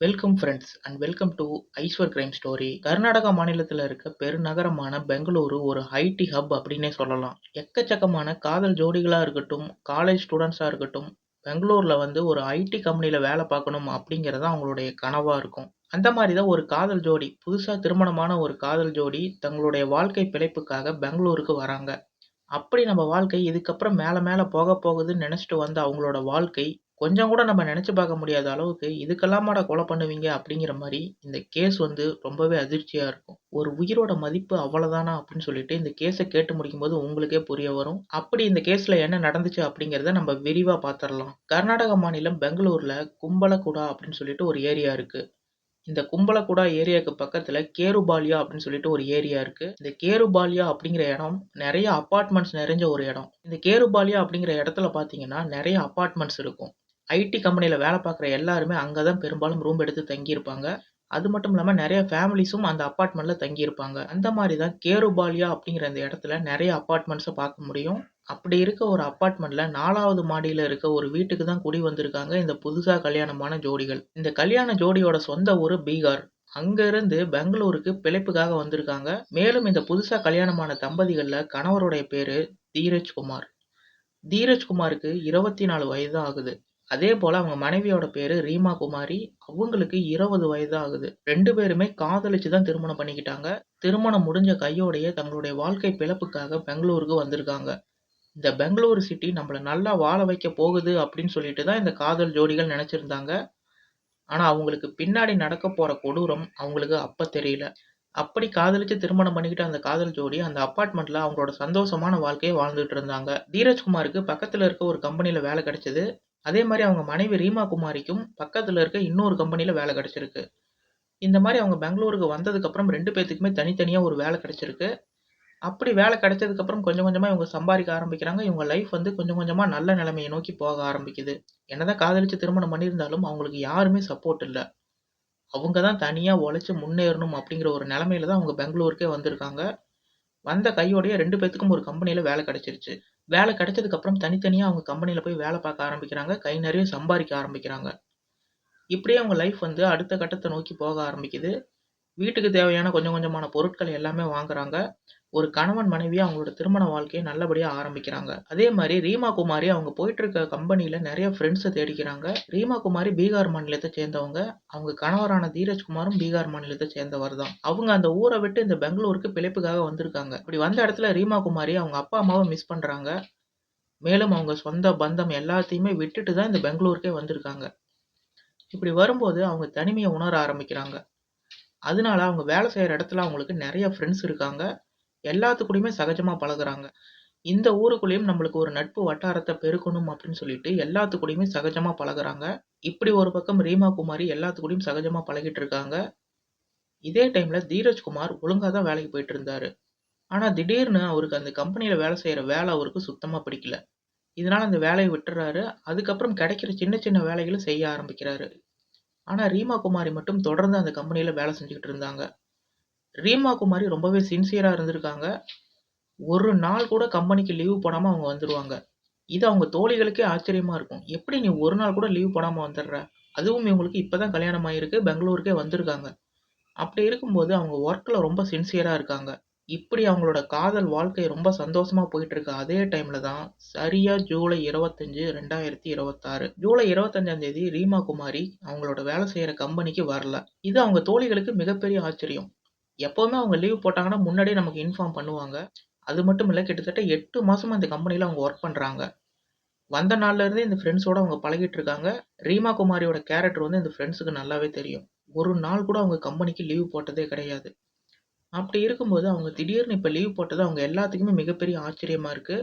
Welcome friends and welcome to Aishwar crime story. Karnataka மாநிலத்தில் இருக்க பெருநகரமான பெங்களூரு ஒரு ஐடி ஹப் அப்படின்னே சொல்லலாம். எக்கச்சக்கமான காதல் ஜோடிகளாக இருக்கட்டும், காலேஜ் ஸ்டூடெண்ட்ஸாக இருக்கட்டும், பெங்களூரில் ஒரு ஐடி கம்பெனியில் வேலை பார்க்கணும் அப்படிங்கிறது அவங்களுடைய கனவாக இருக்கும். அந்த மாதிரி தான் ஒரு காதல் ஜோடி, புதுசாக திருமணமான ஒரு காதல் ஜோடி தங்களுடைய வாழ்க்கை பிழைப்புக்காக பெங்களூருக்கு வராங்க. அப்படி நம்ம வாழ்க்கை இதுக்கப்புறம் மேல மேல போகுதுன்னு நெனச்சுட்டு வந்த அவங்களோட வாழ்க்கை, கொஞ்சம் கூட நம்ம நெனச்சு பார்க்க முடியாத அளவுக்கு, "இதுக்கெல்லாமாடா கொலை பண்ணுவீங்க?" அப்படிங்கிற மாரி இந்த கேஸ் ரொம்பவே அதிர்ச்சியா இருக்கும். "ஒரு உயிரோட மதிப்பு அவ்வளதானா?" அப்படின்னு சொல்லிட்டு இந்த கேஸ கேட்டு முடிக்கும்போது உங்களுக்கே புரிய வரும். அப்படி இந்த கேஸ்ல என்ன நடந்துச்சு அப்படிங்கிறத நம்ம விரிவா பார்த்துரலாம். கர்நாடக மாநிலம் பெங்களூர்ல கும்பலகுடா அப்படின்னு சொல்லிட்டு ஒரு ஏரியா இருக்கு. இந்த கும்பலகுடா ஏரியாக்கு பக்கத்துல கேருபாலியா அப்படின்னு சொல்லிட்டு ஒரு ஏரியா இருக்கு. இந்த கேருபாலியா அப்படிங்கிற இடம் நெறைய அபார்ட்மெண்ட்ஸ் நிறைஞ்ச ஒரு இடம். இந்த கேருபாலியா அப்படிங்கிற இடத்துல பார்த்தீங்கன்னா, நெறைய அபார்ட்மெண்ட்ஸ் இருக்கும். ஐடி கம்பெனில வேலை பார்க்குற எல்லாருமே அங்க தான் பெரும்பாலும் ரூம் எடுத்து தங்கியிருப்பாங்க. அது மட்டும் இல்லாம நெறைய ஃபேமிலீஸும் அந்த அபார்ட்மெண்ட்ல தங்கியிருப்பாங்க. அந்த மாரி தான் கேருபாலியா அப்படிங்கிற அந்த இடத்துல நெறைய அபார்ட்மெண்ட்ஸ பார்க்க முடியும். அப்படி இருக்க ஒரு அபார்ட்மெண்ட்ல 4வது மாடியில இருக்க ஒரு வீட்டுக்கு தான் குடி வந்திருக்காங்க இந்த புதுசா கல்யாணமான ஜோடிகள். இந்த கல்யாண ஜோடியோட சொந்த ஊரு பீகார். அங்க இருந்து பெங்களூருக்கு பிழைப்புக்காக வந்திருக்காங்க. மேலும் இந்த புதுசா கல்யாணமான தம்பதிகள்ல கணவருடைய பேரு தீரஜ் குமார். தீரஜ் குமாருக்கு 24 வயது தான் ஆகுது. அதேபோல அவங்க மனைவியோட பேரு ரீமா குமாரி. அவங்களுக்கு 20 வயது தான் ஆகுது. 2 பேருமே காதலிச்சு தான் திருமணம் பண்ணிக்கிட்டாங்க. திருமணம் முடிஞ்ச கையோடையே தங்களுடைய வாழ்க்கை பிழைப்புக்காக பெங்களூருக்கு வந்திருக்காங்க. இந்த பெங்களூரு சிட்டி நம்மள நல்லா வாழ வைக்க போகுது அப்படின்னு சொல்லிட்டு தான் இந்த காதல் ஜோடிகள் நெனச்சிருந்தாங்க. ஆனா அவங்களுக்கு பின்னாடி நடக்கப் போற கொடூரம் அவங்களுக்கு அப்ப தெரியல. அப்படி காதலிச்சு திருமணம் பண்ணிக்கிட்ட அந்த காதல் ஜோடி அந்த அபார்ட்மெண்ட்ல அவங்களோட சந்தோஷமான வாழ்க்கைய வாழ்ந்துட்டு இருந்தாங்க. தீரஜ்குமாருக்கு பக்கத்துல இருக்க ஒரு கம்பெனில வேலை கிடைச்சது. அதே மாரி அவங்க மனைவி ரீமா குமாரிக்கும் பக்கத்துல இருக்க இன்னொரு கம்பெனில வேலை கிடைச்சிருக்கு. இந்த மாரி அவங்க பெங்களூருக்கு வந்ததுக்கு அப்புறம் 2 பேத்துக்குமே தனித்தனியா ஒரு வேலை கிடைச்சிருக்கு. அப்படி வேலை கிடைச்சதுக்கப்புறம் கொஞ்சம் கொஞ்சமா இவங்க சம்பாரிக்க ஆரம்பிக்கிறாங்க. இவங்க லைஃப் கொஞ்சம் கொஞ்சமா நல்ல நிலைமைய நோக்கி போக ஆரம்பிக்குது. என்னதான் காதலிச்சு திருமணம் பண்ணியிருந்தாலும் அவங்களுக்கு யாருமே சப்போர்ட் இல்ல. அவங்க தான் தனியா உழைச்சு முன்னேறணும் அப்படிங்கிற ஒரு நிலைமையில தான் அவங்க பெங்களூருக்கே வந்திருக்காங்க. வந்த கையோடயே 2 பேத்துக்கும் ஒரு கம்பெனில வேலை கிடைச்சிருச்சு. வேலை கிடைச்சதுக்கப்புறம் தனித்தனியா அவங்க கம்பெனில போய் வேலை பார்க்க ஆரம்பிக்கிறாங்க. கை நிறைய சம்பாரிக்க ஆரம்பிக்கிறாங்க. இப்படியே அவங்க லைஃப் அடுத்த கட்டத்த நோக்கி போக ஆரம்பிக்குது. வீட்டுக்கு தேவையான கொஞ்சம் கொஞ்சமான பொருட்கள் எல்லாமே வாங்குறாங்க. ஒரு கணவன் மனைவியா அவங்களோட திருமண வாழ்க்கைய நல்லபடியா ஆரம்பிக்கிறாங்க. அதே மாரி ரீமா குமாரி அவங்க போயிட்டு இருக்க கம்பெனில நெறைய ஃப்ரெண்ட்ஸ தேடிக்கிறாங்க. ரீமா குமாரி பீகார் மாநிலத்த சேர்ந்தவங்க. அவங்க கணவரான தீரஜ் குமாரும் பீகார் மாநிலத்த சேர்ந்தவர் தான். அவங்க அந்த ஊர விட்டு இந்த பெங்களூருக்கு பிழைப்புக்காக வந்திருக்காங்க. அப்படி வந்த இடத்துல ரீமா குமாரி அவங்க அப்பா, அம்மாவ மிஸ் பண்றாங்க. மேலும் அவங்க சொந்த பந்தம் எல்லாத்தையுமே விட்டுட்டு தான் இந்த பெங்களூருக்கே வந்திருக்காங்க. இப்படி வரும்போது அவங்க தனிமைய உணர ஆரம்பிக்கிறாங்க. அதனால அவங்க வேலை செய்ற இடத்துல அவங்களுக்கு நெறைய ஃப்ரெண்ட்ஸ் இருக்காங்க. எல்லாத்து கூடயுமே சகஜமா பழகுறாங்க. இந்த ஊருக்குள்ளேயும் நம்மளுக்கு ஒரு நட்பு வட்டாரத்த பெருக்கணும் அப்படின்னு சொல்லிட்டு எல்லாத்து கூடயுமே சகஜமா பழகுறாங்க. இப்படி ஒரு பக்கம் ரீமா குமாரி எல்லாத்து கூடயும் சகஜமா பழகிட்டு இருக்காங்க. இதே டைம்ல தீரஜ் குமார் ஒழுங்கா தான் வேலைக்கு போயிட்டு இருந்தாரு. ஆனா திடீர்னு அவருக்கு அந்த கம்பெனில வேலை செய்ற வேலை அவருக்கு சுத்தமா பிடிக்கல. இதனால அந்த வேலைய விட்டுர்றாரு. அதுக்கப்புறம் கிடைக்கிற சின்ன சின்ன வேலைகள செய்ய ஆரம்பிக்கிறாரு. ஆனா ரீமா குமாரி மட்டும் தொடர்ந்து அந்த கம்பெனில வேலை செஞ்சுகிட்டு இருந்தாங்க. ரீமா குமாரி ரொம்பவே சின்சியரா இருந்திருக்காங்க. ஒரு நாள் கூட கம்பெனிக்கு லீவ் போடாம அவங்க வந்துருவாங்க. இது அவங்க தோழிகளுக்கே ஆச்சரியமா இருக்கும். "எப்படி நீ ஒரு நாள் கூட லீவ் போடாம வந்துடுற?" அதுவும் இவங்களுக்கு இப்ப தான் கல்யாணம் ஆயிருக்கு. பெங்களூருக்கே வந்திருக்காங்க. அப்படி இருக்கும்போது அவங்க வொர்க்ல ரொம்ப சின்சியரா இருக்காங்க. இப்படி அவங்களோட காதல் வாழ்க்கை ரொம்ப சந்தோஷமா போயிட்டு இருக்க அதே டைம்ல தான் சரியா ஜூலை 25, 2026 ஜூலை 25ஆம் தேதி ரீமா குமாரி அவங்களோட வேலை செய்யற கம்பெனிக்கு வரல. இது அவங்க தோழிகளுக்கு மிகப்பெரிய ஆச்சரியம். எப்பவுமே அவங்க லீவ் போட்டாங்கன்னா முன்னாடியே நமக்கு இன்ஃபார்ம் பண்ணுவாங்க. அது மட்டும் இல்ல கிட்டத்தட்ட 8 மாசமா இந்த கம்பெனில அவங்க வொர்க் பண்றாங்க. வந்த நாள்ல இருந்தே இந்த ஃப்ரெண்ட்ஸோட அவங்க பழகிட்டு இருக்காங்க. ரீமா குமாரியோட கேரக்டர் இந்த ஃப்ரெண்ட்ஸுக்கு நல்லாவே தெரியும். ஒரு நாள் கூட அவங்க கம்பெனிக்கு லீவ் போட்டதே கிடையாது. அப்படி இருக்கும்போது அவங்க திடீர்னு இப்ப லீவ் போட்டது அவங்க எல்லாத்துக்குமே மிகப்பெரிய ஆச்சரியமா இருக்கு.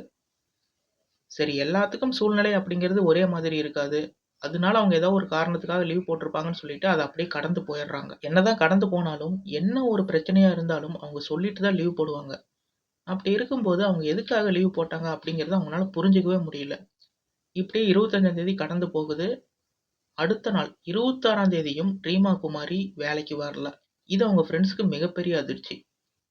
சரி எல்லாத்துக்கும் சூழ்நிலை அப்படிங்கிறது ஒரே மாதிரி இருக்காது. அதனால அவங்க ஏதோ ஒரு காரணத்துக்காக லீவ் போட்டிருப்பாங்கன்னு சொல்லிட்டு அத அப்படியே கடந்து போயிடுறாங்க. என்னதான் கடந்து போனாலும், என்ன ஒரு பிரச்சனையா இருந்தாலும் அவங்க சொல்லிட்டு தான் லீவ் போடுவாங்க. அப்படி இருக்கும்போது அவங்க எதுக்காக லீவ் போட்டாங்க அப்படிங்கிறத அவங்களால புரிஞ்சுக்கவே முடியல. இப்படியே 25ஆம் தேதி கடந்து போகுது. அடுத்த நாள் 26ஆம் தேதியும் ரீமா குமாரி வேலைக்கு வரல. இது அவங்க ஃப்ரெண்ட்ஸ்க்கு மிகப்பெரிய அதிர்ச்சி.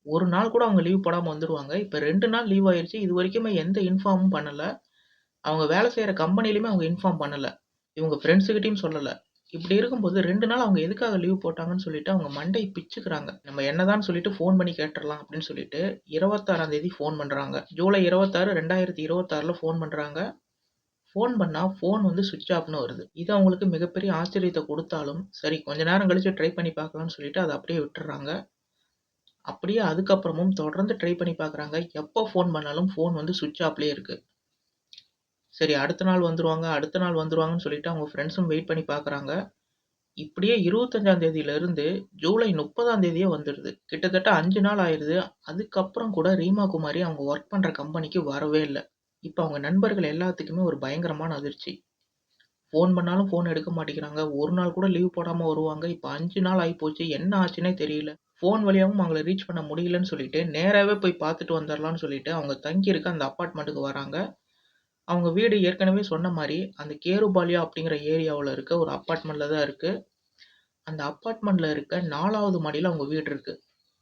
ஒரு நாள் கூட அவங்க லீவ் போடாம வந்துருவாங்க. இப்ப 2 நாள் லீவ் ஆயிருச்சு. இதுவரைக்குமே எந்த இன்ஃபார்மும் பண்ணல. அவங்க வேலை செய்ற கம்பெனிலயுமே அவங்க இன்ஃபார்ம் பண்ணல. இவங்க ஃப்ரெண்ட்ஸ் கிட்டயும் சொல்லல. இப்படி இருக்கும்போது 2 நாள் அவங்க எதுக்காக லீவ் போட்டாங்கன்னு சொல்லிட்டு அவங்க மண்டைய பிச்சுக்கிறாங்க. நம்ம என்னதான் சொல்லிட்டு ஃபோன் பண்ணி கேட்டுறலாம் அப்படின்னு சொல்லிட்டு 26ஆம் தேதி ஃபோன் பண்றாங்க. ஜூலை 26, 2026ல ஃபோன் பண்றாங்க. ஃபோன் பண்ணா ஃபோன் வந்து ஸ்விட்ச் ஆஃப்ன்னு வருது. இது அவங்களுக்கு மிகப்பெரிய ஆச்சரியத்த குடுத்தாலும், சரி கொஞ்ச நேரம் கழிச்சு ட்ரை பண்ணி பார்க்கலாம்னு சொல்லிட்டு அத அப்படியே விட்டுர்றாங்க. அப்படியே அதுக்கப்புறமும் தொடர்ந்து ட்ரை பண்ணி பார்க்குறாங்க. எப்போ ஃபோன் பண்ணாலும் ஃபோன் வந்து ஸ்விட்ச் ஆஃப்லயே இருக்கு. சரி அடுத்த நாள் வந்துருவாங்க, அடுத்த நாள் வந்துருவாங்கன்னு சொல்லிட்டு அவங்க ஃப்ரெண்ட்ஸும் வெயிட் பண்ணி பார்க்குறாங்க. இப்படியே 25ஆம் தேதியிலிருந்து ஜூலை 30ஆம் தேதியே வந்துருது. கிட்டத்தட்ட 5 நாள் ஆயிருது. அதுக்கப்புறம் கூட ரீமா குமாரி அவங்க வொர்க் பண்ற கம்பெனிக்கு வரவே இல்ல. இப்ப அவங்க நண்பர்கள் எல்லாத்துக்குமே ஒரு பயங்கரமான அதிர்ச்சி. ஃபோன் பண்ணாலும் ஃபோன் எடுக்க மாட்டேங்கிறாங்க. ஒரு நாள் கூட லீவ் போடாம வருவாங்க. இப்ப 5 நாள் ஆயிப்போச்சு. என்ன ஆச்சுன்னே தெரியல. ஃபோன் வழியாவும் அவங்கள ரீச் பண்ண முடியலன்னு சொல்லிட்டு, நேராவே போய் பார்த்துட்டு வந்துரலான்னு சொல்லிட்டு, அவங்க தங்கியிருக்க அந்த அபார்ட்மெண்ட்டுக்கு வராங்க. அவங்க வீடு ஏற்கனவே சொன்ன மாரி, அந்த கேருபாலியா அப்படிங்கிற ஏரியாவுல இருக்க ஒரு அபார்ட்மெண்ட்ல தான் இருக்கு. அந்த அபார்ட்மெண்ட்ல இருக்க 4வது மாடியில அவங்க வீடு இருக்கு.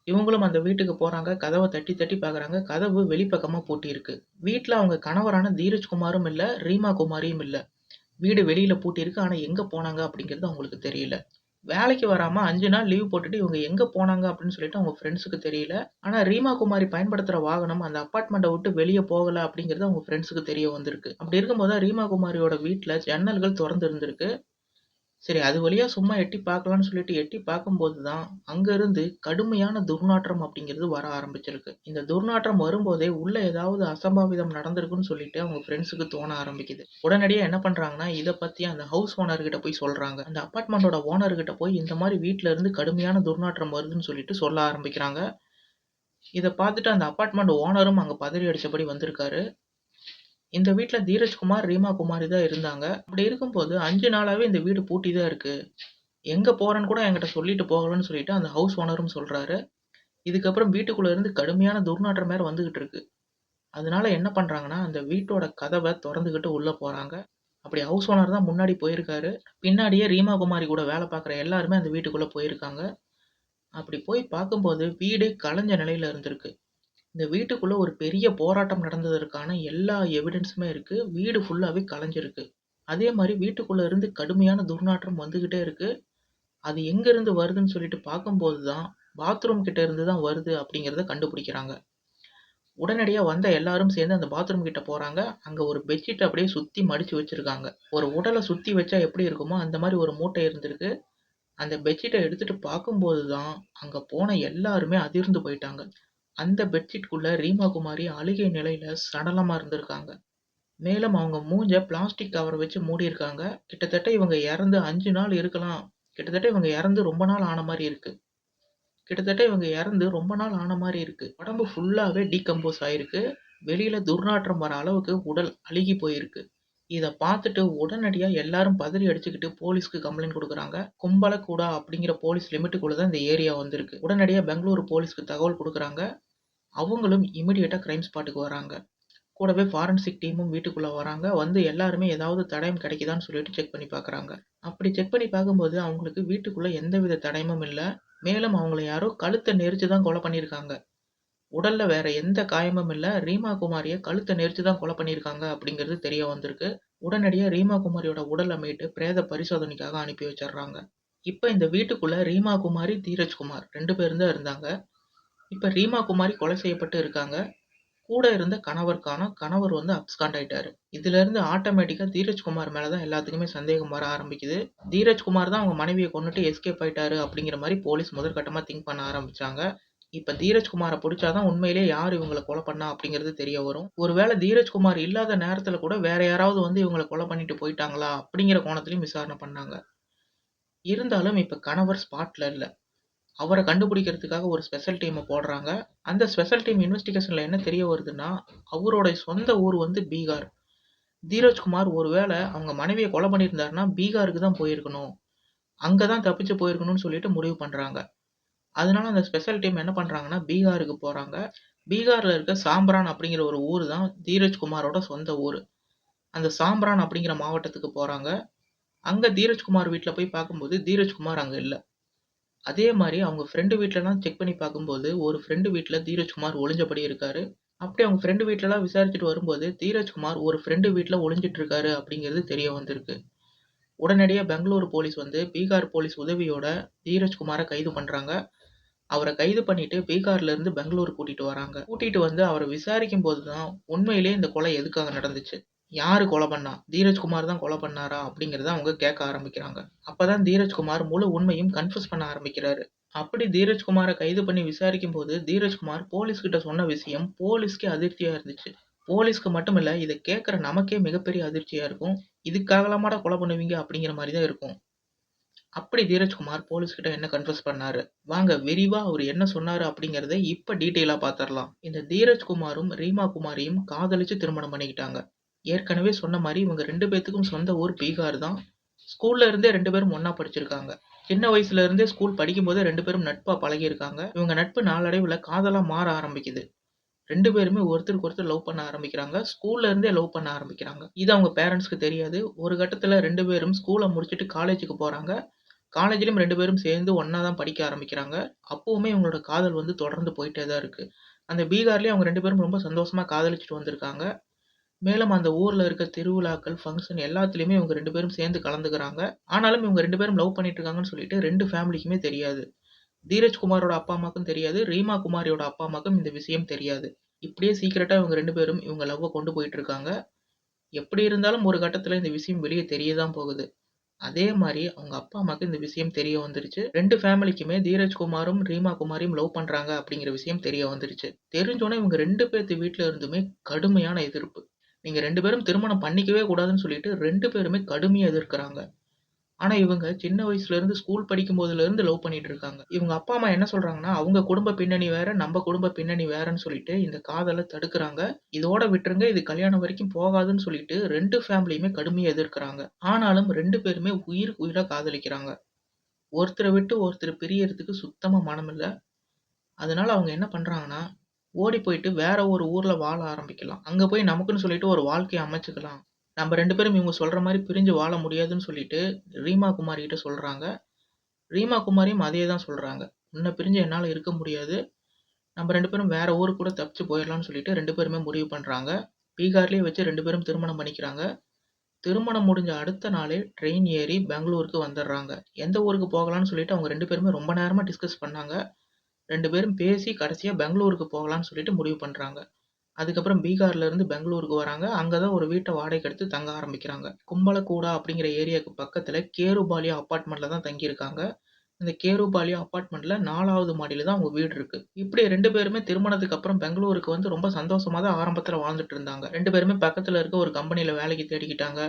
இவங்களும் அந்த வீட்டுக்கு போறாங்க. கதவ தட்டி தட்டி பார்க்குறாங்க. கதவு வெளிப்பக்கமா பூட்டியிருக்கு. வீட்ல அவங்க கணவரான தீரஜ் குமாரும் இல்ல, ரீமா குமாரியும் இல்ல. வீடு வெளியில பூட்டியிருக்கு. ஆனா எங்க போனாங்க அப்படிங்கிறது அவங்களுக்கு தெரியல. வேலைக்கு வராம 5 நாள் லீவ் போட்டுட்டு இவங்க எங்க போனாங்க அப்படின்னு சொல்லிட்டு அவங்க ஃப்ரெண்ட்ஸுக்கு தெரியல. ஆனா ரீமா குமாரி பயன்படுத்துற வாகனம் அந்த அபார்ட்மெண்ட்ட விட்டு வெளிய போகல அப்படிங்கிறது அவங்க ஃப்ரெண்ட்ஸுக்கு தெரிய வந்திருக்கு. அப்படி இருக்கும்போது தான் ரீமா குமாரியோட வீட்ல ஜன்னல்கள் தொறந்து இருந்திருக்கு. சரி அது வழியா சும்மா எட்டி பார்க்கலான்னு சொல்லிட்டு எட்டி பார்க்கும்போது தான், அங்க இருந்து கடுமையான துர்நாற்றம் அப்படிங்கிறது வர ஆரம்பிச்சிருக்கு. இந்த துர்நாற்றம் வரும்போதே உள்ள ஏதாவது அசம்பாவிதம் நடந்திருக்குன்னு சொல்லிட்டு அவங்க ஃப்ரெண்ட்ஸுக்கு தோண ஆரம்பிக்குது. உடனடியா என்ன பண்றாங்கன்னா, இத பத்தி அந்த ஹவுஸ் ஓனர் கிட்ட போய் சொல்றாங்க. அந்த அபார்ட்மெண்டோட ஓனர் கிட்ட போய் இந்த மாரி வீட்ல இருந்து கடுமையான துர்நாற்றம் வருதுன்னு சொல்லிட்டு சொல்ல ஆரம்பிக்கிறாங்க. இத பார்த்துட்டு அந்த அபார்ட்மெண்ட் ஓனரும் அங்க பதறி அடிச்சபடி வந்திருக்காரு. இந்த வீட்ல தீரஜ் குமார், ரீமா குமாரி தான் இருந்தாங்க. அப்படி இருக்கும்போது 5 நாளாவே இந்த வீடு பூட்டி தான் இருக்கு. எங்க போறேன்னு கூட என்கிட்ட சொல்லிட்டு போகலன்னு சொல்லிட்டு அந்த ஹவுஸ் ஓனரும் சொல்றாரு. இதுக்கப்புறம் வீட்டுக்குள்ள இருந்து கடுமையான துர்நாற்றம் வேற வந்துகிட்டு இருக்கு. அதனால என்ன பண்றாங்கன்னா, அந்த வீட்டோட கதவ தொறந்துகிட்டு உள்ள போறாங்க. அப்படி ஹவுஸ் ஓனர் தான் முன்னாடி போயிருக்காரு. பின்னாடியே ரீமா குமாரி கூட வேலை பார்க்குற எல்லாருமே அந்த வீட்டுக்குள்ள போயிருக்காங்க. அப்படி போய் பார்க்கும்போது வீடே கலஞ்ச நிலையில இருந்திருக்கு. இந்த வீட்டுக்குள்ள ஒரு பெரிய போராட்டம் நடந்ததற்கான எல்லா எவிடன்ஸுமே இருக்கு. வீடு ஃபுல்லாவே கலஞ்சிருக்கு. அதே மாரி வீட்டுக்குள்ள இருந்து கடுமையான துர்நாற்றம் வந்துகிட்டே இருக்கு. அது எங்கேருந்து வருதுன்னு சொல்லிட்டு பார்க்கும்போது தான், பாத்ரூம் கிட்ட இருந்து தான் வருது அப்படிங்கிறத கண்டுபிடிக்கிறாங்க. உடனடியா வந்த எல்லாரும் சேர்ந்து அந்த பாத்ரூம் கிட்ட போறாங்க. அங்க ஒரு பெட்ஷீட் அப்படியே சுத்தி மடிச்சு வச்சிருக்காங்க. ஒரு உடல சுத்தி வச்சா எப்படி இருக்குமோ, அந்த மாரி ஒரு மூட்டை இருந்திருக்கு. அந்த பெட்ஷீட்ட எடுத்துட்டு பார்க்கும்போது தான், அங்க போன எல்லாருமே அதிர்ந்து போயிட்டாங்க. அந்த பெட்ஷீட்குள்ள ரீமா குமாரி அழுகிய நிலையில சடலமா இருந்திருக்காங்க. மேலும் அவங்க மூஞ்ச பிளாஸ்டிக் கவர் வச்சு மூடியிருக்காங்க. கிட்டத்தட்ட இவங்க இறந்து 5 நாள் இருக்கலாம். கிட்டத்தட்ட இவங்க இறந்து ரொம்ப நாள் ஆன மாரி இருக்கு. கிட்டத்தட்ட இவங்க இறந்து ரொம்ப நாள் ஆன மாரி இருக்கு. உடம்பு ஃபுல்லாவே டீகம்போஸ் ஆயிருக்கு. வெளியில துர்நாற்றம் வர அளவுக்கு உடல் அழுகி போயிருக்கு. இத பார்த்துட்டு உடனடியா எல்லாரும் பதறி அடிச்சுக்கிட்டு போலீஸ்க்கு கம்ப்ளைண்ட் குடுக்குறாங்க. கும்பலக்கூடா அப்படிங்கிற போலீஸ் லிமிட்டுக்குள்ள தான் இந்த ஏரியா வந்திருக்கு. உடனடியா பெங்களூரு போலீஸ்க்கு தகவல் குடுக்குறாங்க. அவங்களும் இமிடியேட்டா கிரைம் ஸ்பாட்டுக்கு வராங்க. கூடவே ஃபாரன்சிக் டீமும் வீட்டுக்குள்ள வராங்க. வந்து எல்லாருமே ஏதாவது தடயம் கிடைக்குதான்னு சொல்லிட்டு செக் பண்ணி பார்க்குறாங்க. அப்படி செக் பண்ணி பார்க்கும்போது அவங்களுக்கு வீட்டுக்குள்ள எந்தவித தடயமும் இல்ல. மேலும் அவங்கள யாரோ கழுத்த நெரிச்சு தான் கொலை பண்ணியிருக்காங்க. உடல்ல வேற எந்த காயமும் இல்ல. ரீமா குமாரிய கழுத்த நெரிச்சு தான் கொலை பண்ணியிருக்காங்க அப்படிங்கிறது தெரிய வந்திருக்கு. உடனடியா ரீமா குமாரியோட உடல மீட்டு பிரேத பரிசோதனைக்காக அனுப்பி வச்சர்றாங்க. இப்ப இந்த வீட்டுக்குள்ள ரீமா குமாரி, தீரஜ் குமார் 2 பேரும் தான் இருந்தாங்க. இப்ப ரீமா குமாரி கொலை செய்யப்பட்டு இருக்காங்க. கூட இருந்த கணவர் காணோம். கணவர் வந்து அப்ஸ்காண்ட் ஆயிட்டாரு. இதிலிருந்து ஆட்டோமேட்டிக்கா தீரஜ் குமார் மேல தான் எல்லாத்துக்குமே சந்தேகம் வர ஆரம்பிக்குது. தீரஜ் குமார் தான் அவங்க மனைவிய கொன்னுட்டு எஸ்கேப் ஆயிட்டாரு அப்படிங்கிற மாரி போலீஸ் முதற்கட்டமா திங்க் பண்ண ஆரம்பிச்சாங்க. இப்ப தீரஜ் குமார புடிச்சா தான் உண்மையிலேயே யார் இவங்கள கொலை பண்ணா அப்படிங்கிறது தெரிய வரும். ஒருவேள தீரஜ் குமார் இல்லாத நேரத்துல கூட வேற யாராவது வந்து இவங்கள கொலை பண்ணிட்டு போயிட்டாங்களா? அப்படிங்கிற கோணத்திலயும் விசாரணை பண்ணாங்க. இருந்தாலும் இப்ப கணவர் ஸ்பாட்ல இல்ல. அவர கண்டுபிடிக்கிறதுக்காக ஒரு ஸ்பெஷல் டீம போடுறாங்க. அந்த ஸ்பெஷல் டீம் இன்வெஸ்டிகேஷன்ல என்ன தெரிய வருதுன்னா, அவருடைய சொந்த ஊர் வந்து பீகார். தீரஜ் குமார் ஒருவேள அவங்க மனைவிய கொலை பண்ணியிருந்தாருன்னா, பீகாருக்கு தான் போயிருக்கணும். அங்க தான் தப்பிச்சு போயிருக்கணும்னு சொல்லிட்டு முடிவு பண்றாங்க. அதனால அந்த ஸ்பெஷல் டீம் என்ன பண்றாங்கன்னா, பீகாருக்கு போறாங்க. பீகார்ல இருக்க சாம்பிரான் அப்படிங்கிற ஒரு ஊர் தான் தீரஜ் குமாரோட சொந்த ஊரு. அந்த சாம்பிரான் அப்படிங்கிற மாவட்டத்துக்கு போறாங்க. அங்க தீரஜ் குமார் வீட்ல போய் பார்க்கும்போது, தீரஜ் குமார் அங்க இல்ல. அதே மாரி அவங்க ஃப்ரெண்டு வீட்லலாம் செக் பண்ணி பார்க்கும்போது, ஒரு ஃப்ரெண்டு வீட்ல தீரஜ் குமார் ஒளிஞ்சபடி இருக்காரு. அப்படி அவங்க ஃப்ரெண்டு வீட்லலாம் விசாரிச்சுட்டு வரும்போது, தீரஜ் குமார் ஒரு ஃப்ரெண்டு வீட்ல ஒளிஞ்சிட்டு இருக்காரு அப்படிங்கிறது தெரிய வந்திருக்கு. உடனடியா பெங்களூரு போலீஸ் வந்து பீகார் போலீஸ் உதவியோட தீரஜ்குமார கைது பண்றாங்க. அவர கைது பண்ணிட்டு பீகார்ல இருந்து பெங்களூர் கூட்டிட்டு வராங்க. கூட்டிட்டு வந்து அவர விசாரிக்கும்போது தான் உண்மையிலேயே இந்த கொலை எதுக்காக நடந்துச்சு? யாரு கொலை பண்ணா? தீரஜ்குமார் தான் கொலை பண்ணாரா? அப்படிங்கிறத அவங்க கேட்க ஆரம்பிக்கிறாங்க. அப்பதான் தீரஜ்குமார் முழு உண்மையும் கன்ஃபஸ் பண்ண ஆரம்பிக்கிறாரு. அப்படி தீரஜ்குமார கைது பண்ணி விசாரிக்கும்போது, தீரஜ்குமார் போலீஸ் கிட்ட சொன்ன விஷயம் போலீஸ்க்கே அதிர்ச்சியா இருந்துச்சு. போலீஸ்க்கு மட்டும் இல்ல, இத கேட்கிற நமக்கே மிகப்பெரிய அதிர்ச்சியா இருக்கும். இதுக்காகலாமாடா கொலை பண்ணுவீங்க? அப்படிங்கிற மாரி தான் இருக்கும். அப்படி தீரஜ்குமார் போலீஸ் கிட்ட என்ன கன்ஃபஸ் பண்ணாரு? வாங்க விரிவா அவரு என்ன சொன்னாரு அப்படிங்கிறத இப்ப டீட்டெயிலா பார்த்துரலாம். இந்த தீரஜ்குமாரும், ரீமா குமாரியும் காதலிச்சு திருமணம் பண்ணிக்கிட்டாங்க. ஏற்கனவே சொன்ன மாரி இவங்க 2 பேத்துக்கும் சொந்த ஊர் பீகார் தான். ஸ்கூல்ல இருந்தே 2 பேரும் ஒண்ணா படிச்சிருக்காங்க. சின்ன வயசுல இருந்தே ஸ்கூல் படிக்கும்போதே 2 பேரும் நட்பா பழகியிருக்காங்க. இவங்க நட்பு நாளடைவுல காதலா மாற ஆரம்பிக்குது. 2 பேருமே ஒருத்தருக்கு ஒருத்தர் லவ் பண்ண ஆரம்பிக்கிறாங்க. ஸ்கூல்ல இருந்தே லவ் பண்ண ஆரம்பிக்கிறாங்க. இது அவங்க பேரண்ட்ஸ்க்கு தெரியாது. ஒரு கட்டத்துல 2 பேரும் ஸ்கூல முடிச்சுட்டு காலேஜுக்கு போறாங்க. காலேஜ்லயும் 2 பேரும் சேர்ந்து ஒண்ணா தான் படிக்க ஆரம்பிக்கிறாங்க. அப்பவுமே இவங்களோட காதல் வந்து தொடர்ந்து போயிட்டே தான் இருக்கு. அந்த பீகார்லயே அவங்க 2 பேரும் ரொம்ப சந்தோஷமா காதலிச்சுட்டு வந்திருக்காங்க. மேலும் அந்த ஊர்ல இருக்க திருவிழாக்கள், ஃபங்ஷன் எல்லாத்துலயுமே இவங்க 2 பேரும் சேர்ந்து கலந்துக்கிறாங்க. ஆனாலும் இவங்க 2 பேரும் லவ் பண்ணிட்டு இருக்காங்கன்னு சொல்லிட்டு 2 ஃபேமிலிக்குமே தெரியாது. தீரஜ் குமாரோட அப்பா, அம்மாக்கும் தெரியாது. ரீமா குமாரியோட அப்பா, அம்மாக்கும் இந்த விஷயம் தெரியாது. இப்படியே சீக்ரெட்டா இவங்க 2 பேரும் இவங்க லவ்வ கொண்டு போயிட்டு இருக்காங்க. எப்படி இருந்தாலும் ஒரு கட்டத்துல இந்த விஷயம் வெளிய தெரிய தான் போகுது. அதே மாரி அவங்க அப்பா, அம்மாக்கு இந்த விஷயம் தெரிய வந்துருச்சு. 2 ஃபேமிலிக்குமே தீரஜ் குமாரும், ரீமா குமாரியும் லவ் பண்றாங்க அப்படிங்கிற விஷயம் தெரிய வந்துருச்சு. தெரிஞ்சோனே இவங்க 2 பேத்து வீட்ல இருந்துமே கடுமையான எதிர்ப்பு. நீங்க 2 பேரும் திருமணம் பண்ணிக்கவே கூடாதுன்னு சொல்லிட்டு 2 பேருமே கடுமையா எதிர்க்கிறாங்க. ஆனா இவங்க சின்ன வயசுல இருந்து ஸ்கூல் படிக்கும்போதுல இருந்து லவ் பண்ணிட்டு இருக்காங்க. இவங்க அப்பா, அம்மா என்ன சொல்றாங்கன்னா, அவங்க குடும்ப பின்னணி வேற, நம்ம குடும்ப பின்னணி வேறன்னு சொல்லிட்டு இந்த காதல தடுக்குறாங்க. இதோட விட்டுருங்க. இது கல்யாணம் வரைக்கும் போகாதுன்னு சொல்லிட்டு 2 ஃபேமிலியுமே கடுமையா எதிர்க்கிறாங்க. ஆனாலும் 2 பேருமே உயிருக்கு உயிரா காதலிக்கிறாங்க. ஒருத்தர விட்டு ஒருத்தர் பிரியறதுக்கு சுத்தமா மனமில்ல. அதனால அவங்க என்ன பண்றாங்கன்னா, ஓடி போயிட்டு வேற ஒரு ஊர்ல வாழ ஆரம்பிக்கலாம். அங்க போய் நமக்குன்னு சொல்லிட்டு ஒரு வாழ்க்கைய அமைச்சுக்கலாம். நம்ம 2 பேரும் இவங்க சொல்ற மாரி பிரிஞ்சு வாழ முடியாதுன்னு சொல்லிட்டு ரீமா குமாரி கிட்ட சொல்றாங்க. ரீமா குமாரியும் அதே தான் சொல்றாங்க. "உன்ன பிரிஞ்சு என்னால இருக்க முடியாது. நம்ம 2 பேரும் வேற ஊருக்கு கூட தப்பிச்சு போயிரலாம்னு" சொல்லிட்டு 2 பேருமே முடிவு பண்றாங்க. பீகார்லயே வச்சு 2 பேரும் திருமணம் பண்ணிக்கிறாங்க. திருமணம் முடிஞ்ச அடுத்த நாளே ட்ரெயின் ஏறி பெங்களூருக்கு வந்துர்றாங்க. எந்த ஊருக்கு போகலான்னு சொல்லிட்டு அவங்க 2 பேருமே ரொம்ப நேரமா டிஸ்கஸ் பண்ணாங்க. 2 பேரும் பேசி கடைசியா பெங்களூருக்கு போகலான்னு சொல்லிட்டு முடிவு பண்றாங்க. அதுக்கப்புறம் பீகார்ல இருந்து பெங்களூருக்கு வராங்க. அங்க தான் ஒரு வீட்ட வாடகைக்கு எடுத்து தங்க ஆரம்பிக்கிறாங்க. கும்பலக்கூடா அப்படிங்கிற ஏரியாக்கு பக்கத்துல கேருபாலியா அபார்ட்மெண்ட்ல தான் தங்கியிருக்காங்க. இந்த கேருபாலியா அபார்ட்மெண்ட்ல 4வது மாடியில தான் அவங்க வீடு இருக்கு. இப்படி 2 பேருமே திருமணத்துக்கு அப்புறம் பெங்களூருக்கு வந்து ரொம்ப சந்தோஷமா தான் ஆரம்பத்துல வாழ்ந்துட்டு இருந்தாங்க. 2 பேருமே பக்கத்துல இருக்க ஒரு கம்பெனில வேலைக்கு தேடிக்கிட்டாங்க.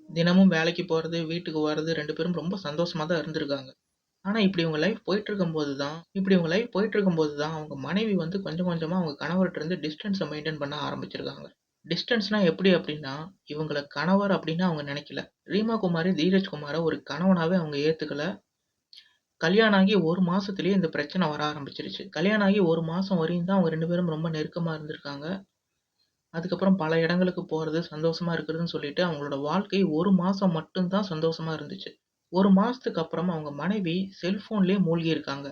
தினமும் வேலைக்கு போறது, வீட்டுக்கு வர்றது 2 பேரும் ரொம்ப சந்தோஷமா தான் இருந்திருக்காங்க. ஆனா இப்படி இவங்க லைஃப் போயிட்டு இருக்கும்போது தான் அவங்க மனைவி வந்து கொஞ்சம் கொஞ்சமா அவங்க கணவர்ட்ட இருந்து டிஸ்டன்ஸ மெயின்டெயின் பண்ண ஆரம்பிச்சிருக்காங்க. டிஸ்டன்ஸ்னா எப்படி அப்படின்னா, இவங்கள கணவர் அப்படின்னு அவங்க நினைக்கல. ரீமா குமாரி, தீரஜ் குமார ஒரு கணவனாவே அவங்க ஏத்துக்கல. கல்யாணம் ஆகி 1 மாசத்திலேயே இந்த பிரச்சனை வர ஆரம்பிச்சுருச்சு. கல்யாணம் ஆகி 1 மாசம் வரையும் தான் அவங்க 2 பேரும் ரொம்ப நெருக்கமா இருந்திருக்காங்க. அதுக்கப்புறம் பல இடங்களுக்கு போறது, சந்தோஷமா இருக்கிறதுன்னு சொல்லிட்டு அவங்களோட வாழ்க்கை 1 மாசம் மட்டும் தான் சந்தோஷமா இருந்துச்சு. 1 மாசத்துக்கு அப்புறம் அவங்க மனைவி செல்ஃபோன்லயே மூழ்கி இருக்காங்க.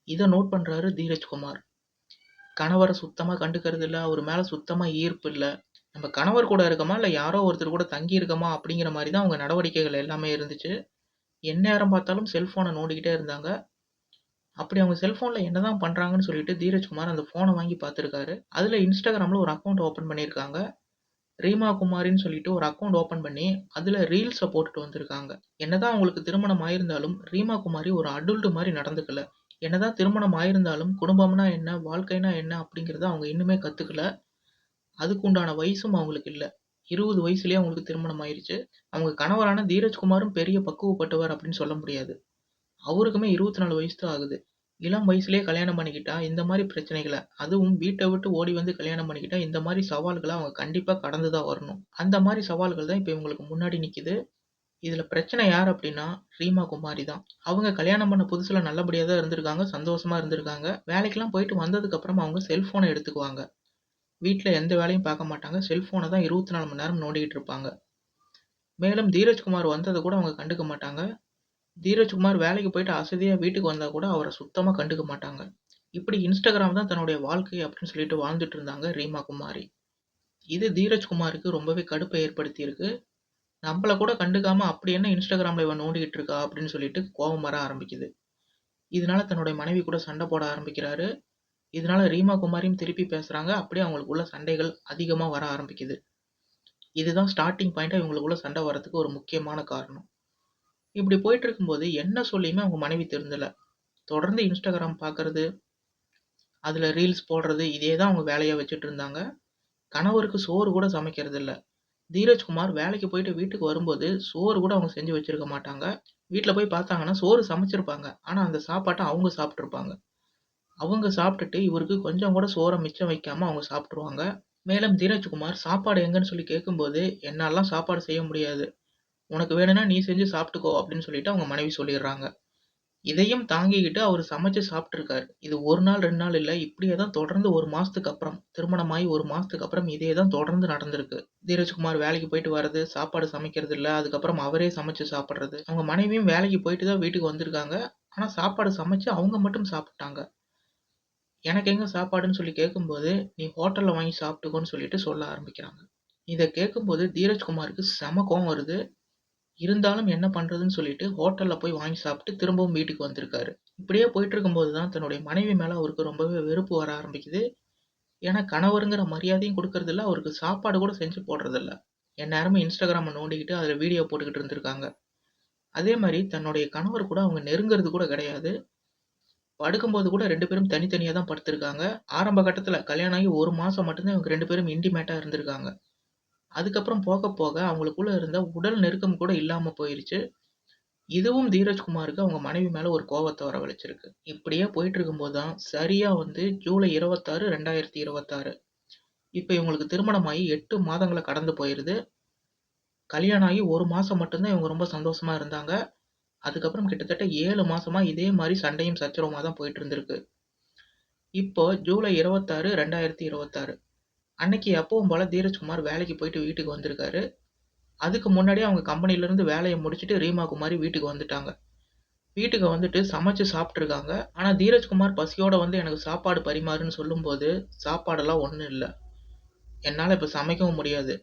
இத நோட் பண்றாரு தீரஜ் குமார். கணவர சுத்தமா கண்டுக்கிறது இல்ல. அவரு மேல சுத்தமா ஈர்ப்பு இல்ல. நம்ம கணவர் கூட இருக்கோமா, இல்ல யாரோ ஒருத்தர் கூட தங்கி இருக்கோமா அப்படிங்கிற மாரி தான் அவங்க நடவடிக்கைகள் எல்லாமே இருந்துச்சு. எந்நேரம் பார்த்தாலும் செல்ஃபோன நோண்டிக்கிட்டே இருந்தாங்க. அப்படி அவங்க செல்ஃபோன்ல என்னதான் பண்றாங்கன்னு சொல்லிட்டு தீரஜ்குமார் அந்த ஃபோன வாங்கி பார்த்திருக்காரு. அதுல Instagramல ஒரு அக்கவுண்ட் ஓப்பன் பண்ணியிருக்காங்க. ரீமா குமாரின்னு சொல்லிட்டு ஒரு அக்கவுண்ட் ஓப்பன் பண்ணி, அதுல ரீல்ஸ போட்டுட்டு வந்திருக்காங்க. என்னதான் அவங்களுக்கு திருமணம் ஆயிருந்தாலும், ரீமா குமாரி ஒரு அடல்ட் மாரி நடந்துக்கல. என்னதான் திருமணம் ஆயிருந்தாலும், குடும்பம்னா என்ன? வாழ்க்கைனா என்ன? அப்படிங்கிறத அவங்க இன்னுமே கத்துக்கல. அதுக்கு உண்டான வயசும் அவங்களுக்கு இல்ல. 20 வயசுலயே அவங்களுக்கு திருமணம் ஆயிருச்சு. அவங்க கணவரான தீரஜ் குமாரும் பெரிய பக்குவப்பட்டவர் அப்படின்னு சொல்ல முடியாது. அவருக்குமே 24 வயசு தான் ஆகுது. இளம் வயசுலயே கல்யாணம் பண்ணிக்கிட்டா, இந்த மாரி பிரச்சனைகள அதுவும் வீட்ட விட்டு ஓடி வந்து கல்யாணம் பண்ணிக்கிட்டா, இந்த மாரி சவால்கள அவங்க கண்டிப்பா கடந்து தான் வரணும். அந்த மாரி சவால்கள் தான் இப்ப இவங்களுக்கு முன்னாடி நிக்குது. இதுல பிரச்சனை யார் அப்டின்னா, ரீமா குமாரி தான். அவங்க கல்யாணம் பண்ண புதுசுல நல்லபடியா தான் இருந்திருக்காங்க. சந்தோஷமா இருந்திருக்காங்க. வேலைக்கெல்லாம் போயிட்டு வந்ததுக்கு அப்புறம் அவங்க செல்ஃபோன எடுத்துக்குவாங்க. வீட்ல எந்த வேலையும் பார்க்க மாட்டாங்க. செல்ஃபோன தான் 24 மணி நேரம் நோண்டிக்கிட்டு இருப்பாங்க. மேலும் தீரஜ் குமார் வந்தத கூட அவங்க கண்டுக்க மாட்டாங்க. தீரஜ்குமார் வேலைக்கு போயிட்டு அசதியா வீட்டுக்கு வந்தா கூட அவர சுத்தமா கண்டுக்க மாட்டாங்க. இப்படி Instagram தான் தன்னுடைய வாழ்க்கை அப்படின்னு சொல்லிட்டு வாழ்ந்துட்டு இருந்தாங்க ரீமா குமாரி. இது தீரஜ் குமாருக்கு ரொம்பவே கடுப்ப ஏற்படுத்தியிருக்கு. நம்மள கூட கண்டுக்காம அப்படி என்ன Instagramல இவ நோண்டிக்கிட்டு இருக்கா அப்படின்னு சொல்லிட்டு கோவம் வர ஆரம்பிக்குது. இதனால தன்னுடைய மனைவி கூட சண்டை போட ஆரம்பிக்கிறாரு. இதனால ரீமா குமாரியும் திருப்பி பேசுறாங்க. அப்படியே அவங்களுக்குள்ள சண்டைகள் அதிகமா வர ஆரம்பிக்குது. இதுதான் ஸ்டார்ட்டிங் பாயிண்ட்டா இவங்களுக்குள்ள சண்டை வர்றதுக்கு ஒரு முக்கியமான காரணம். இப்படி போயிட்டு இருக்கும்போது என்ன சொல்லியுமே அவங்க மனைவி திருந்தல. தொடர்ந்து Instagram பார்க்கறது, அதுல ரீல்ஸ் போடுறது இதே தான் அவங்க வேலையா வச்சுட்டு இருந்தாங்க. கணவருக்கு சோறு கூட சமைக்கிறது இல்ல. தீரஜ்குமார் வேலைக்கு போயிட்டு வீட்டுக்கு வரும்போது சோறு கூட அவங்க செஞ்சு வச்சிருக்க மாட்டாங்க. வீட்ல போய் பார்த்தாங்கன்னா சோறு சமைச்சிருப்பாங்க. ஆனா அந்த சாப்பாட்ட அவங்க சாப்பிட்டுருப்பாங்க. அவங்க சாப்பிட்டுட்டு இவருக்கு கொஞ்சம் கூட சோற மிச்சம் வைக்காம அவங்க சாப்பிட்டுருவாங்க. மேலும் தீரஜ்குமார் சாப்பாடு எங்கன்னு சொல்லி கேட்கும்போது, "என்னால்லாம் சாப்பாடு செய்ய முடியாது. உனக்கு வேணும்னா நீ செஞ்சு சாப்பிட்டுக்கோ" அப்படின்னு சொல்லிட்டு அவங்க மனைவி சொல்லிர்றாங்க. இதையும் தாங்கிக்கிட்டு அவரு சமைச்சு சாப்பிட்டுருக்காரு. இது 1 நாள் 2 நாள் இல்ல. இப்படியே தான் தொடர்ந்து 1 மாசத்துக்கு அப்புறம், திருமணமாகி 1 மாசத்துக்கு அப்புறம் இதே தான் தொடர்ந்து நடந்திருக்கு. தீரஜ்குமார் வேலைக்கு போயிட்டு வர்றது, சாப்பாடு சமைக்கிறது இல்ல. அதுக்கப்புறம் அவரே சமைச்சு சாப்பிடுறது. அவங்க மனைவியும் வேலைக்கு போயிட்டு தான் வீட்டுக்கு வந்திருக்காங்க. ஆனா சாப்பாடு சமைச்சு அவங்க மட்டும் சாப்பிட்டாங்க. எனக்கு எங்க சாப்பாடுன்னு சொல்லி கேட்கும்போது, "நீ ஹோட்டல்ல வாங்கி சாப்பிட்டுக்கோன்னு" சொல்லிட்டு சொல்ல ஆரம்பிக்கிறாங்க. இத கேட்கும்போது தீரஜ்குமாருக்கு செம கோவம் வருது. இருந்தாலும் என்ன பண்றதுன்னு சொல்லிட்டு ஹோட்டல்ல போய் வாங்கி சாப்பிட்டு திரும்பவும் வீட்டுக்கு வந்திருக்காரு. இப்படியே போயிட்டு இருக்கும்போது தான் தன்னுடைய மனைவி மேல அவருக்கு ரொம்பவே வெறுப்பு வர ஆரம்பிக்குது. ஏன்னா கணவருங்கிற மரியாதையும் குடுக்கறதில்ல, அவருக்கு சாப்பாடு கூட செஞ்சு போடுறதில்ல. எந்நேரமும் Instagramம நோண்டிக்கிட்டு அதுல வீடியோ போட்டுக்கிட்டு இருந்திருக்காங்க. அதே மாரி தன்னுடைய கணவர் கூட அவங்க நெருங்குறது கூட கிடையாது. படுக்கும்போது கூட 2 பேரும் தனித்தனியா தான் படுத்திருக்காங்க. ஆரம்ப கட்டத்துல கல்யாணம் ஆகி 1 மாசம் மட்டும் தான் இவங்க 2 பேரும் இன்டிமேட்டா இருந்திருக்காங்க. அதுக்கப்புறம் போக போக அவங்களுக்குள்ள இருந்த உடல் நெருக்கம் கூட இல்லாம போயிருச்சு. இதுவும் தீரஜ்குமாருக்கு அவங்க மனைவி மேல ஒரு கோவத்த வரவழைச்சிருக்கு. இப்படியே போயிட்டு இருக்கும்போது தான் சரியா வந்து ஜூலை 26, 2026 இப்ப இவங்களுக்கு திருமணமாகி 8 மாதங்கள கடந்து போயிருது. கல்யாணம் ஆகி 1 மாசம் மட்டும் தான் இவங்க ரொம்ப சந்தோஷமா இருந்தாங்க. அதுக்கப்புறம் கிட்டத்தட்ட 7 மாசமா இதே மாரி சண்டையும் சச்சரவுமா தான் போயிட்டு இருந்திருக்கு. இப்போ ஜூலை 26, 2026 அன்னைக்கு எப்பவும் போல தீரஜ்குமார் வேலைக்கு போயிட்டு வீட்டுக்கு வந்திருக்காரு. அதுக்கு முன்னாடியே அவங்க கம்பெனில இருந்து வேலைய முடிச்சுட்டு ரீமா குமாரி வீட்டுக்கு வந்துட்டாங்க. வீட்டுக்கு வந்துட்டு சமைச்சு சாப்ட்டுருக்காங்க. ஆனா தீரஜ்குமார் பசியோட வந்து எனக்கு சாப்பாடு பரிமாறுன்னு சொல்லும்போது, சாப்பாடெல்லாம் ஒண்ணும் இல்ல. என்னால இப்ப சமைக்கவும் முடியாது.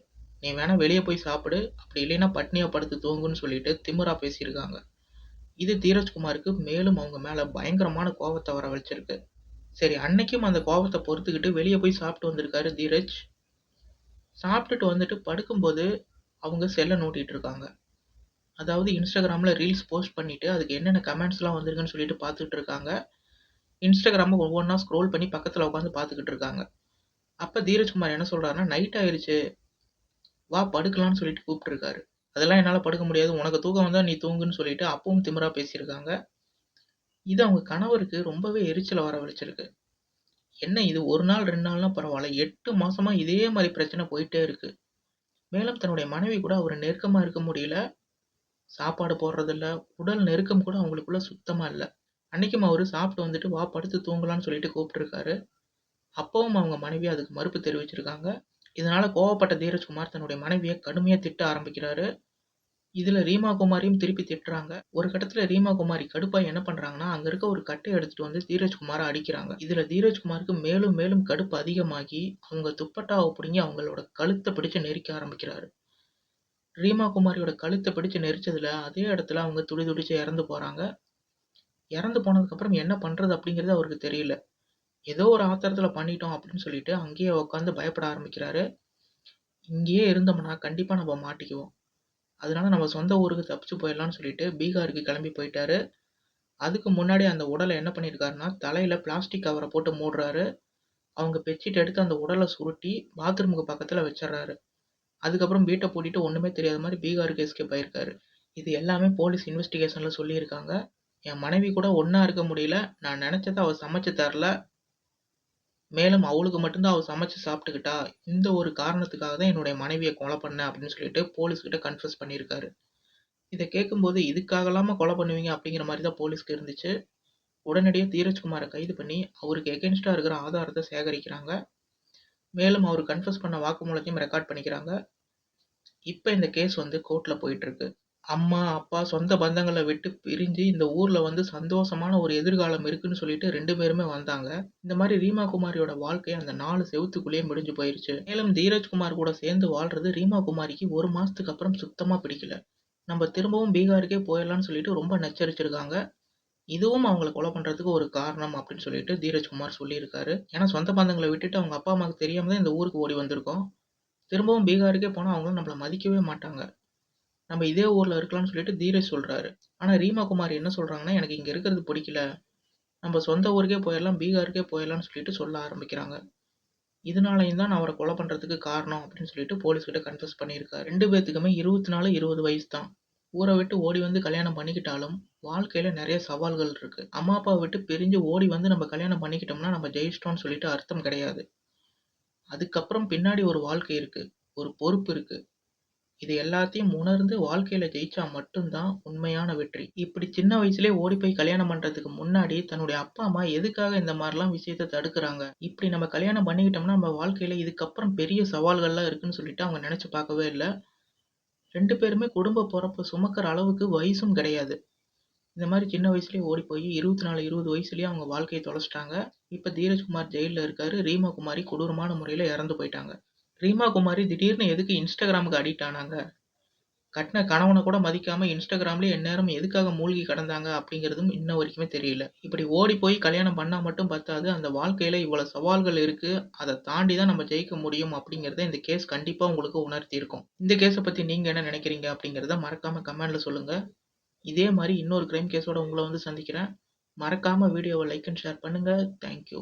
நீ வேணா வெளிய போய் சாப்பிடு. அப்படி இல்லைன்னா பட்னியா படுத்து தூங்குன்னு சொல்லிட்டு திமிரா பேசியிருக்காங்க. இது தீரஜ்குமாருக்கு மேலும் அவங்க மேல பயங்கரமான கோவத்த வரவழைச்சிருக்கு. சரி அன்னைக்கும் அந்த கோவத்த பொறுத்துக்கிட்டு வெளிய போய் சாப்ட்டு வந்திருக்காரு தீரஜ். சாப்ட்டுட்டு வந்துட்டு படுக்கும்போது அவங்க செல்ல நோண்டிட்டு இருக்காங்க. அதாவது Instagramல ரீல்ஸ் போஸ்ட் பண்ணிட்டு அதுக்கு என்னென்ன கமெண்ட்ஸ்லாம் வந்திருக்குன்னு சொல்லிட்டு பார்த்துட்டு இருக்காங்க. Instagramம ஒவ்வொன்னா ஸ்க்ரோல் பண்ணி பக்கத்துல உட்காந்து பார்த்துக்கிட்டு இருக்காங்க. அப்ப தீரஜ்குமார் என்ன சொல்றாருன்னா, "நைட் ஆயிருச்சு. வா படுக்கலாம்ன்னு" சொல்லிட்டு கூப்ட்டுருக்காரு. "அதெல்லாம் என்னால படுக்க முடியாது. உனக்கு தூக்கம் வந்தா நீ தூங்குன்னு" சொல்லிட்டு அப்பவும் திமிரா பேசியிருக்காங்க. இது அவங்க கணவருக்கு ரொம்பவே எரிச்சல வரவழைச்சிருக்கு. என்ன இது 1 நாள் 2 நாள்னா பரவால்ல. 8 மாசமா இதே மாரி பிரச்சனை போயிட்டே இருக்கு. மேலும் தன்னுடைய மனைவி கூட அவரு நெருக்கமா இருக்க முடியல. சாப்பாடு போடுறதில்ல. உடல் நெருக்கம் கூட அவங்களுக்குள்ள சுத்தமா இல்ல. அன்னைக்கும் அவரு சாப்பிட்டு வந்துட்டு, "வா படுத்து தூங்கலாம்ன்னு" சொல்லிட்டு கூப்ட்டுருக்காரு. அப்பவும் அவங்க மனைவி அதுக்கு மறுப்பு தெரிவிச்சிருக்காங்க. இதனால கோவப்பட்ட தீரஜ்குமார் தன்னுடைய மனைவிய கடுமையா திட்ட ஆரம்பிக்கிறாரு. இதுல ரீமா குமாரியும் திருப்பி திட்டுறாங்க. ஒரு கட்டத்துல ரீமா குமாரி கடுப்பாயி என்ன பண்றாங்கன்னா, அங்க இருக்க ஒரு கட்டைய எடுத்துட்டு வந்து தீரஜ்குமார அடிக்கிறாங்க. இதுல தீரஜ்குமாருக்கு மேலும் மேலும் கடுப்பு அதிகமாகி, அவங்க துப்பட்டாவ புடுங்கி அவங்களோட கழுத்த பிடிச்சு நெரிக்க ஆரம்பிக்கிறாரு. ரீமா குமாரியோட கழுத்த பிடிச்சு நெரிச்சதுல, அதே இடத்துல அவங்க துடிதுடிச்சு இறந்து போறாங்க. இறந்து போனதுக்கப்புறம் என்ன பண்றது அப்படிங்கிறது அவருக்கு தெரியல. ஏதோ ஒரு ஆத்திரத்துல பண்ணிட்டோம் அப்படின்னு சொல்லிட்டு அங்கேயே உட்காந்து பயப்பட ஆரம்பிக்கிறாரு. இங்கேயே இருந்தோம்னா கண்டிப்பா நம்ம மாட்டிக்குவோம். அதனால நம்ம சொந்த ஊருக்கு தப்பிச்சு போயிடலாம்னு சொல்லிட்டு பீகாருக்கு கிளம்பி போயிட்டாரு. அதுக்கு முன்னாடி அந்த உடல என்ன பண்ணியிருக்காருன்னா, தலையில பிளாஸ்டிக் கவர போட்டு மூடுறாரு. அவங்க பெட்ஷீட் எடுத்து அந்த உடல சுருட்டி பாத்ரூமுக்கு பக்கத்துல வச்சர்றாரு. அதுக்கப்புறம் வீட்ட பூட்டிட்டு ஒண்ணுமே தெரியாத மாரி பீகாருக்கு எஸ்கேப் ஆயிருக்காரு. இது எல்லாமே போலீஸ் இன்வெஸ்டிகேஷன்ல சொல்லியிருக்காங்க. என் மனைவி கூட ஒண்ணா இருக்க முடியல. நான் நெனச்சத அவ சமைச்சு தரல. மேலும் அவளுக்கு மட்டும் தான் அவ சமைச்சு சாப்பிட்டுக்கிட்டா. இந்த ஒரு காரணத்துக்காக தான் என்னுடைய மனைவிய கொலை பண்ணேன் அப்படின்னு சொல்லிட்டு போலீஸ்கிட்ட கன்ஃபெஸ் பண்ணியிருக்காரு. இத கேட்கும்போது இதுக்காகலாமா கொலை பண்ணுவீங்க அப்படிங்கிற மாரி தான் போலீஸ்க்கு இருந்துச்சு. உடனடியா தீரஜ்குமார கைது பண்ணி அவருக்கு எகென்ஸ்ட்டா இருக்கிற ஆதாரத்த சேகரிக்கிறாங்க. மேலும் அவரு கன்ஃபெஸ் பண்ண வாக்குமூலத்தையும் ரெக்கார்ட் பண்ணிக்கிறாங்க. இப்ப இந்த கேஸ் வந்து கோர்ட்ல போயிட்டு இருக்கு. அம்மா, அப்பா, சொந்த பந்தங்கள விட்டு பிரிஞ்சு இந்த ஊர்ல வந்து சந்தோஷமான ஒரு எதிர்காலம் இருக்குன்னு சொல்லிட்டு 2 பேருமே வந்தாங்க. இந்த மாரி ரீமா குமாரியோட வாழ்க்கை அந்த 4 செவுத்துக்குள்ளேயே முடிஞ்சு போயிருச்சு. மேலும் தீரஜ் குமார் கூட சேர்ந்து வாழ்றது ரீமா குமாரிக்கு 1 மாசத்துக்கு அப்புறம் சுத்தமா பிடிக்கல. நம்ம திரும்பவும் பீகாருக்கே போயிரலான்னு சொல்லிட்டு ரொம்ப நச்சரிச்சிருக்காங்க. இதுவும் அவங்கள கொலை பண்றதுக்கு ஒரு காரணம் அப்படின்னு சொல்லிட்டு தீரஜ் குமார் சொல்லியிருக்காரு. ஏன்னா சொந்த பந்தங்கள விட்டுட்டு அவங்க அப்பா, அம்மாவுக்கு தெரியாம தான் இந்த ஊருக்கு ஓடி வந்திருக்கோம். திரும்பவும் பீகாருக்கே போனா அவங்களும் நம்மள மதிக்கவே மாட்டாங்க. நம்ம இதே ஊர்ல இருக்கலாம்னு சொல்லிட்டு தீரஜ் சொல்றாரு. ஆனா ரீமா குமார் என்ன சொல்றாங்கன்னா, எனக்கு இங்க இருக்கிறது பிடிக்கல. நம்ம சொந்த ஊருக்கே போயிரலாம், பீகாருக்கே போயிரலாம்னு சொல்லிட்டு சொல்ல ஆரம்பிக்கிறாங்க. இதனாலயும் தான் நான் அவர கொலை பண்றதுக்கு காரணம் அப்படின்னு சொல்லிட்டு போலீஸ் கிட்ட கன்ஃபெஸ் பண்ணியிருக்காரு. 2 பேத்துக்குமே 24, 20 வயசு தான். ஊர விட்டு ஓடி வந்து கல்யாணம் பண்ணிக்கிட்டாலும், வாழ்க்கையில நெறைய சவால்கள் இருக்கு. அம்மா, அப்பாவ விட்டு பிரிஞ்சு ஓடி வந்து நம்ம கல்யாணம் பண்ணிக்கிட்டோம்னா, நம்ம ஜெயிச்சிட்டோம்னு சொல்லிட்டு அர்த்தம் கிடையாது. அதுக்கப்புறம் பின்னாடி ஒரு வாழ்க்கை இருக்கு. ஒரு பொறுப்பு இருக்கு. இது எல்லாத்தையும் உணர்ந்து வாழ்க்கையில ஜெயிச்சா மட்டும் தான் உண்மையான வெற்றி. இப்படி சின்ன வயசுலயே ஓடி போய் கல்யாணம் பண்றதுக்கு முன்னாடி தன்னுடைய அப்பா, அம்மா எதுக்காக இந்த மாரிலாம் விஷயத்த தடுக்குறாங்க? இப்படி நம்ம கல்யாணம் பண்ணிக்கிட்டோம்னா, நம்ம வாழ்க்கையில இதுக்கப்புறம் பெரிய சவால்கள்லாம் இருக்குன்னு சொல்லிட்டு அவங்க நெனச்சு பார்க்கவே இல்ல. 2 பேருமே குடும்ப பொறுப்ப சுமக்கிற அளவுக்கு வயசும் கிடையாது. இந்த மாரி சின்ன வயசுலயே ஓடி போய் 24, 20 வயசுலயே அவங்க வாழ்க்கைய தொலைச்சுட்டாங்க. இப்ப தீரஜ்குமார் ஜெயில்ல இருக்காரு. ரீமா குமாரி கொடூரமான முறையில இறந்து போயிட்டாங்க. ரீமா குமாரி திடீர்னு எதுக்கு Instagramக்கு அடிக்ட் ஆனாங்க? கட்ன கணவன கூட மதிக்காம Instagramலயே எந்நேரமும் எதுக்காக மூழ்கி கிடந்தாங்க அப்படிங்கிறதும் இன்ன வரைக்குமே தெரியல. இப்படி ஓடி போய் கல்யாணம் பண்ணா மட்டும் பத்தாது. அந்த வாழ்க்கையில இவ்வளவு சவால்கள் இருக்கு. அத தாண்டி தான் நம்ம ஜெயிக்க முடியும் அப்படிங்கிறத இந்த கேஸ் கண்டிப்பா உங்களுக்கு உணர்த்தியிருக்கும். இந்த கேஸ பத்தி நீங்க என்ன நினைக்கிறீங்க அப்படிங்கிறத மறக்காம கமெண்ட்ல சொல்லுங்க. இதே மாரி இன்னொரு கிரைம் கேஸோட உங்கள வந்து சந்திக்கிறேன். மறக்காம வீடியோவ லைக் அண்ட் ஷேர் பண்ணுங்க. Thank you.